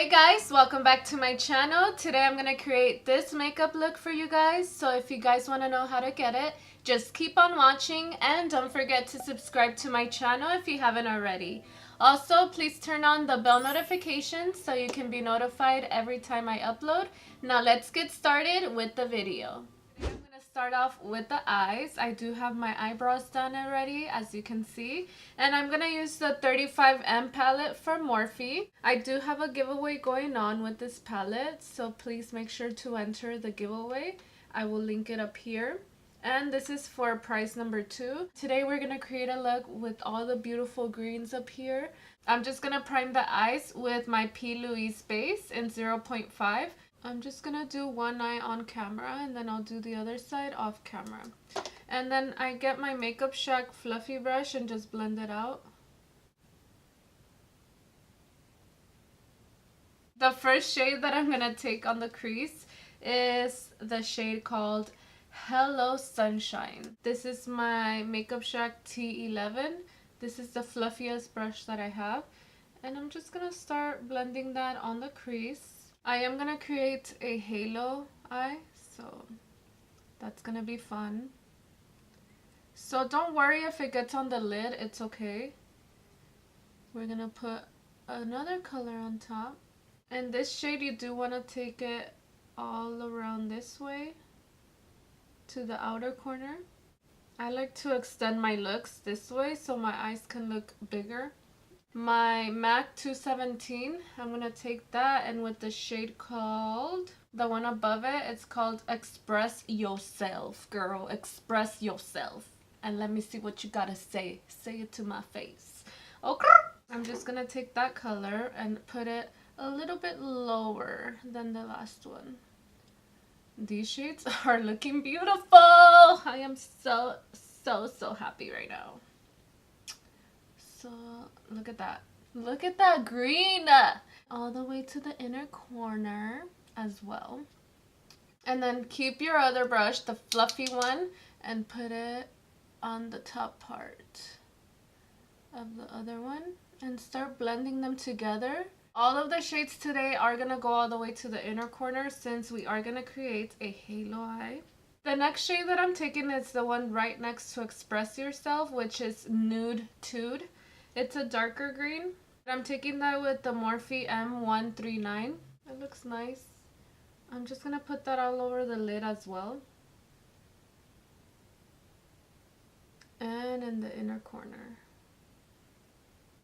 Hey guys, welcome back to my channel. Today I'm gonna create this makeup look for you guys. So if you guys want to know how to get it, just keep on watching and don't forget to subscribe to my channel if you haven't already. Also, please turn on the bell notifications so you can be notified every time I upload. Now let's get started with the video. Start off with the eyes. I do have my eyebrows done already, as you can see, and I'm gonna use the 35M palette from Morphe. I do have a giveaway going on with this palette, so please make sure to enter the giveaway. I will link it up here, and this is for prize number 2. Today we're gonna create a look with all the beautiful greens up here. I'm just gonna prime the eyes with my P. Louise base in 0.5. I'm just gonna do one eye on camera and then I'll do the other side off camera. And then I get my Makeup Shack fluffy brush and just blend it out. The first shade that I'm gonna take on the crease is the shade called Hello Sunshine. This is my Makeup Shack T11. This is the fluffiest brush that I have. And I'm just gonna start blending that on the crease. I am going to create a halo eye, so that's going to be fun. So don't worry if it gets on the lid, it's okay. We're going to put another color on top. And this shade, you do want to take it all around this way to the outer corner. I like to extend my looks this way so my eyes can look bigger. My MAC 217, I'm going to take that, and with the shade called, the one above it, it's called Express Yourself, girl. Express yourself. And let me see what you gotta say. Say it to my face. Okay. I'm just going to take that color and put it a little bit lower than the last one. These shades are looking beautiful. I am so happy right now. So look at that. Look at that green. All the way to the inner corner as well. And then keep your other brush, the fluffy one, and put it on the top part of the other one. And start blending them together. All of the shades today are going to go all the way to the inner corner since we are going to create a halo eye. The next shade that I'm taking is the one right next to Express Yourself, which is Nude Tude. It's a darker green. I'm taking that with the Morphe M139. It looks nice. I'm just going to put that all over the lid as well. And in the inner corner.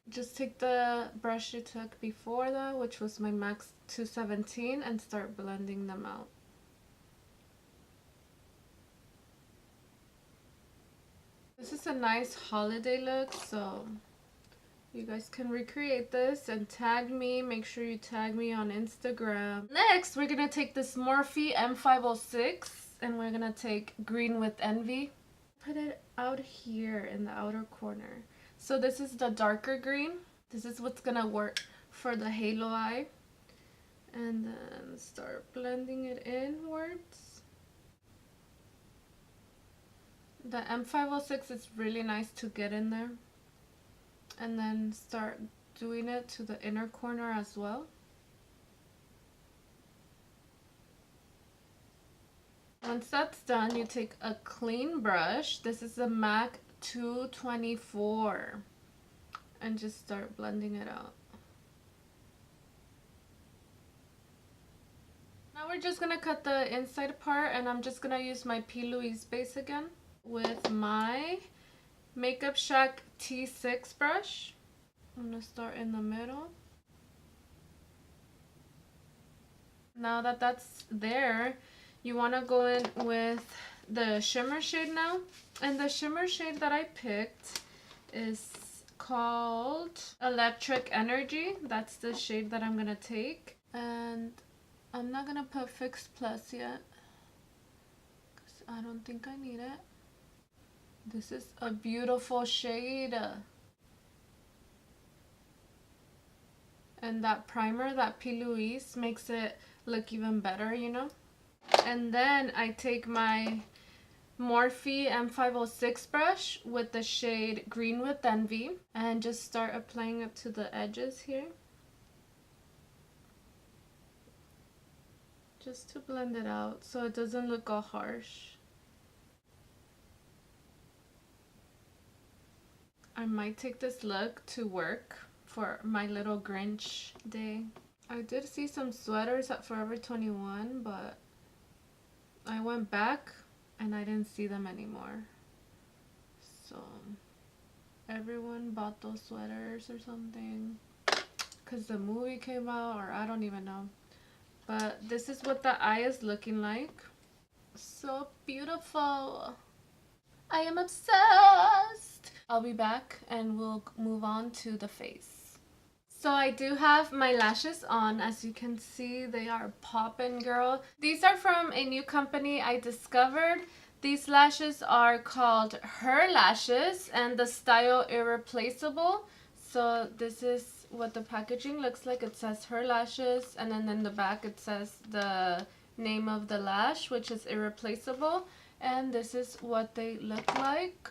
Just take the brush you took before that, which was my MAC 217, and start blending them out. This is a nice holiday look, so you guys can recreate this and tag me. Make sure you tag me on Instagram. Next, we're going to take this Morphe M506 and we're going to take Green with Envy. Put it out here in the outer corner. So this is the darker green. This is what's going to work for the halo eye. And then start blending it inwards. The M506 is really nice to get in there. And then start doing it to the inner corner as well. Once that's done, you take a clean brush. This is the MAC 224. And just start blending it out. Now we're just going to cut the inside part, and I'm just going to use my P. Louise base again with my Makeup Shack T6 brush. I'm going to start in the middle. Now that that's there, you want to go in with the shimmer shade now. And the shimmer shade that I picked is called Electric Energy. That's the shade that I'm going to take. And I'm not going to put Fix Plus yet, because I don't think I need it. This is a beautiful shade. And that primer, that P. Louise, makes it look even better, you know. And then I take my Morphe M506 brush with the shade Green with Envy and just start applying it to the edges here. just to blend it out so it doesn't look all harsh. I might take this look to work for my little Grinch day. I did see some sweaters at Forever 21, but I went back and I didn't see them anymore. So everyone bought those sweaters or something because the movie came out, or I don't even know. But this is what the eye is looking like. So beautiful. I am obsessed. I'll be back and we'll move on to the face. So I do have my lashes on. As you can see, they are poppin', girl. These are from a new company I discovered. These lashes are called Her Lashes and the style Irreplaceable. So this is what the packaging looks like. It says Her Lashes, and then in the back it says the name of the lash, which is Irreplaceable. And this is what they look like.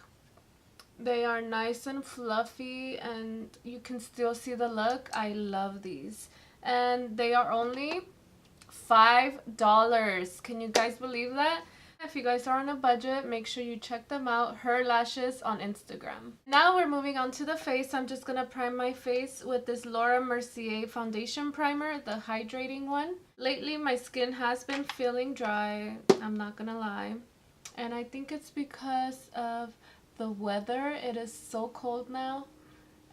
They are nice and fluffy and you can still see the look. I love these. And they are only $5. Can you guys believe that? If you guys are on a budget, make sure you check them out. Her Lashes on Instagram. Now we're moving on to the face. I'm just going to prime my face with this Laura Mercier foundation primer, the hydrating one. Lately, my skin has been feeling dry. I'm not going to lie. And I think it's because of the weather. It is so cold now.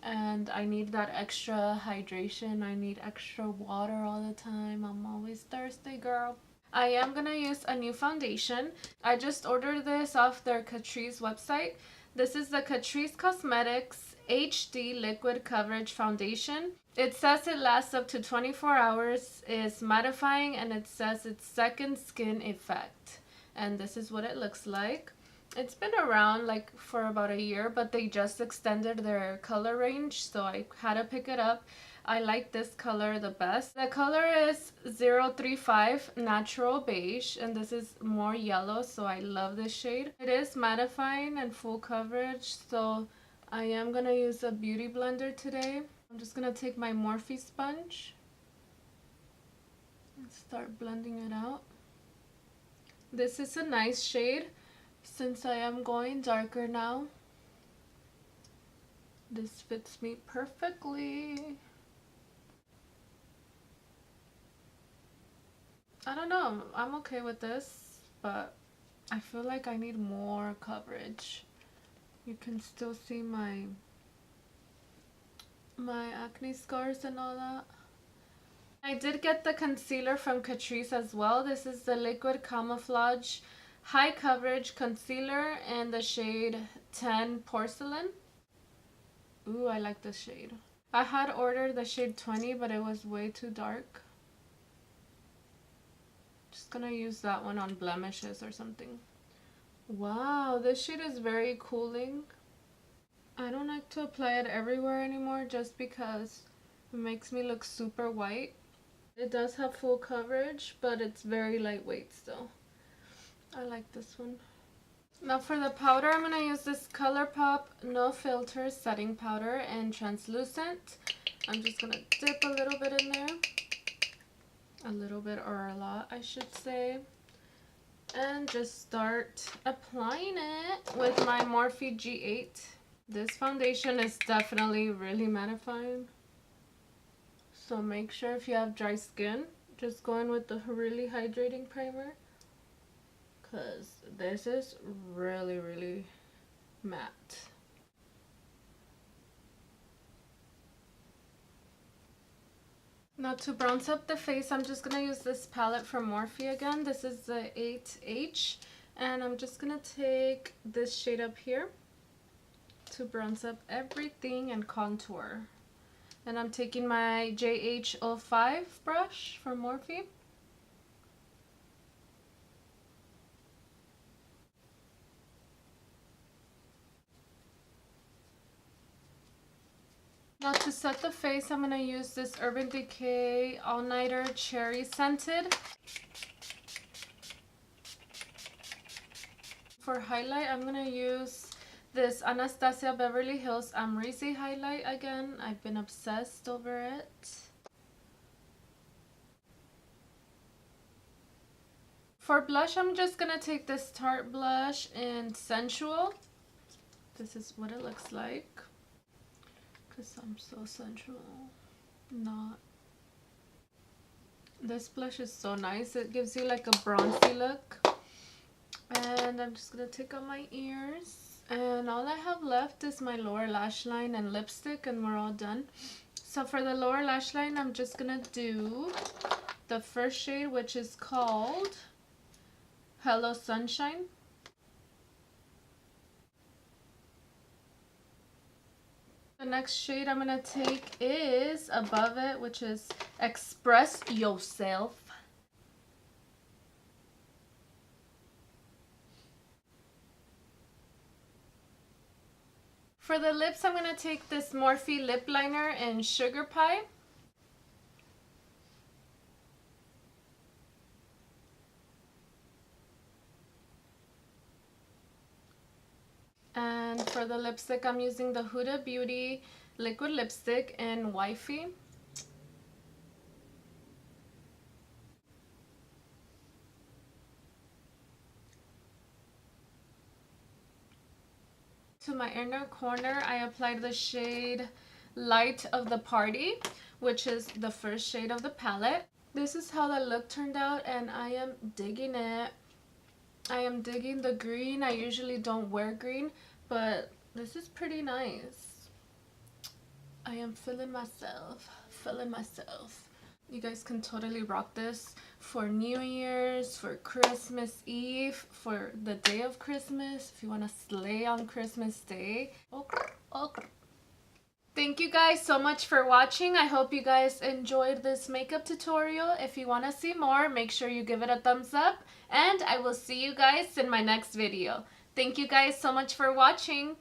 And I need that extra hydration. I need extra water all the time. I'm always thirsty, girl. I am going to use a new foundation. I just ordered this off their Catrice website. This is the Catrice Cosmetics HD Liquid Coverage Foundation. It says it lasts up to 24 hours, is mattifying, and it says it's second skin effect. And this is what it looks like. It's been around like for about a year, but they just extended their color range, so I had to pick it up. I like this color the best. The color is 035 Natural Beige, and this is more yellow, so I love this shade. It is mattifying and full coverage, so I am going to use a beauty blender today. I'm just going to take my Morphe sponge and start blending it out. This is a nice shade since I am going darker now. This fits me perfectly. I don't know, I'm okay with this, but I feel like I need more coverage. You can still see my acne scars and all that. I did get the concealer from Catrice as well. This is the Liquid Camouflage High Coverage Concealer in the shade 10 Porcelain. Ooh, I like this shade. I had ordered the shade 20, but it was way too dark. Just gonna use that one on blemishes or something. Wow, this shade is very cooling. I don't like to apply it everywhere anymore just because it makes me look super white. It does have full coverage, but it's very lightweight still. I like this one. Now for the powder, I'm going to use this Colourpop No Filter Setting Powder in Translucent. I'm just going to dip a little bit in there. A little bit, or a lot, I should say. And just start applying it with my Morphe G8. This foundation is definitely really mattifying. So make sure if you have dry skin, just go in with the really hydrating primer. Because this is really, really matte. Now to bronze up the face, I'm just going to use this palette from Morphe again. This is the 8H. And I'm just going to take this shade up here to bronze up everything and contour. And I'm taking my JH05 brush from Morphe. Now to set the face, I'm going to use this Urban Decay All Nighter Cherry Scented. For highlight, I'm going to use this Anastasia Beverly Hills Amrezy highlight again. I've been obsessed over it. For blush, I'm just gonna take this Tarte blush in Sensual. This is what it looks like. Because I'm so sensual. Not. This blush is so nice. It gives you like a bronzy look. And I'm just gonna take out my ears. And all I have left is my lower lash line and lipstick, and we're all done. So for the lower lash line, I'm just gonna do the first shade, which is called Hello Sunshine. The next shade I'm gonna take is above it, which is Express Yourself. For the lips, I'm gonna take this Morphe lip liner in Sugar Pie. And for the lipstick, I'm using the Huda Beauty liquid lipstick in Wifey. To my inner corner, I applied the shade Light of the Party, which is the first shade of the palette. This is how the look turned out, and I am digging it. I am digging the green. I usually don't wear green, but this is pretty nice. I am feeling myself, You guys can totally rock this for New Year's, for Christmas Eve, for the day of Christmas, if you want to slay on Christmas Day. Thank you guys so much for watching. I hope you guys enjoyed this makeup tutorial. If you want to see more, make sure you give it a thumbs up, and I will see you guys in my next video. Thank you guys so much for watching.